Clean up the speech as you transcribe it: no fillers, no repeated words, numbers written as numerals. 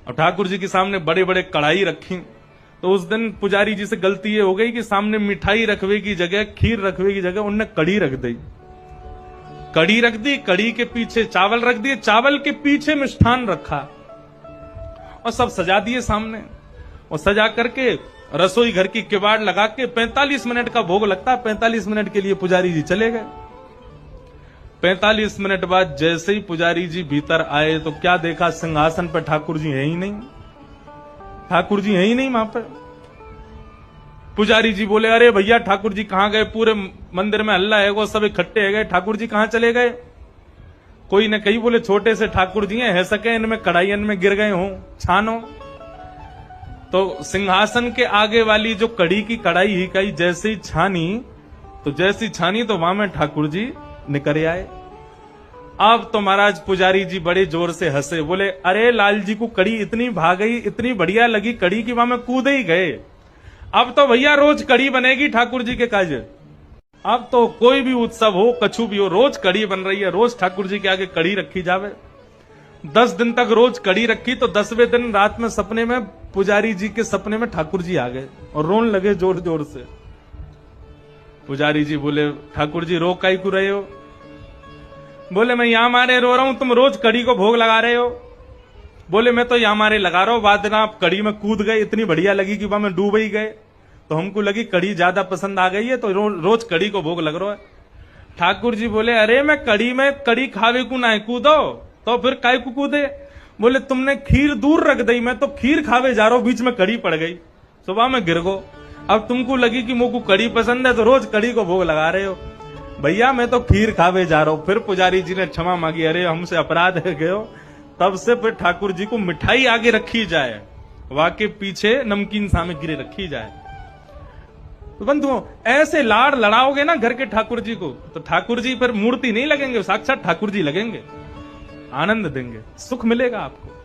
और ठाकुर जी के सामने बड़े बड़े कढ़ाई रखी। तो उस दिन पुजारी जी से गलती ये हो गई कि सामने मिठाई रखवे की जगह, खीर रखवे की जगह उनने कढ़ी रख दी। कढ़ी रख दी, कढ़ी के पीछे चावल रख दिए, चावल के पीछे मिष्ठान रखा और सब सजा दिए सामने। और सजा करके रसोई घर की किवाड़ लगा के 45 मिनट का भोग लगता है। 45 मिनट के लिए पुजारी जी चले गए। 45 मिनट बाद जैसे ही पुजारी जी भीतर आए तो क्या देखा, सिंहासन पर ठाकुर जी है ही नहीं। ठाकुर जी है ही नहीं वहां पर। पुजारी जी बोले, अरे भैया ठाकुर जी कहां गए? पूरे मंदिर में हल्ला है, वो सब इकट्ठे है गए, ठाकुर जी कहां चले गए? कोई ने कही, बोले छोटे से ठाकुर जी है सके, इनमें कढ़ाइयन में गिर गए हों, छानो। तो सिंहासन के आगे वाली जो कड़ी की कढ़ाई ही कही जैसे ही छानी, तो वहां में ठाकुर जी निकल आए। अब तो महाराज पुजारी जी बड़े जोर से हंसे, बोले अरे लाल जी को कड़ी इतनी भा गई, इतनी बढ़िया लगी कड़ी की वहां में कूद ही गए। अब तो भैया रोज कड़ी बनेगी ठाकुर जी के काज। अब तो कोई भी उत्सव हो, कछु भी हो, रोज कड़ी बन रही है, रोज ठाकुर जी के आगे कड़ी रखी जावे। 10 दिन तक रोज कड़ी रखी तो 10वें दिन रात में सपने में पुजारी जी के सपने में ठाकुर जी आ गए और रोन लगे जोर जोर से। पुजारी जी बोले, ठाकुर जी रो काई को रहे हो? बोले मैं यहां मारे रो रहा हूं, तुम रोज कड़ी को भोग लगा रहे हो। बोले मैं तो यहां मारे लगा रहा हूं, बाद में आप कड़ी में कूद गए, इतनी बढ़िया लगी कि वहां में डूब ही गए, तो हमको लगी कड़ी ज्यादा पसंद आ गई है, तो रोज कड़ी को भोग लग रहा है। ठाकुर जी बोले, अरे मैं कड़ी खावे को ना कूदो, तो फिर काय को कूदे? बोले तुमने खीर दूर रख दी, मैं तो खीर खावे जा रहा हूं, बीच में कड़ी पड़ गई, सुबह में गिर गो। अब तुमको लगी कि मुझको कड़ी पसंद है तो रोज कड़ी को भोग लगा रहे हो। भैया मैं तो खीर खावे जा रहा हूं। फिर पुजारी जी ने क्षमा मांगी, अरे हमसे अपराध है गयो। तब से फिर ठाकुर जी को मिठाई आगे रखी जाए, वाके पीछे नमकीन सामग्री रखी जाए। तो बंधुओं ऐसे लाड़ लड़ाओगे ना घर के ठाकुर जी को, तो ठाकुर जी फिर मूर्ति नहीं लगेंगे, साक्षात ठाकुर जी लगेंगे, आनंद देंगे, सुख मिलेगा आपको।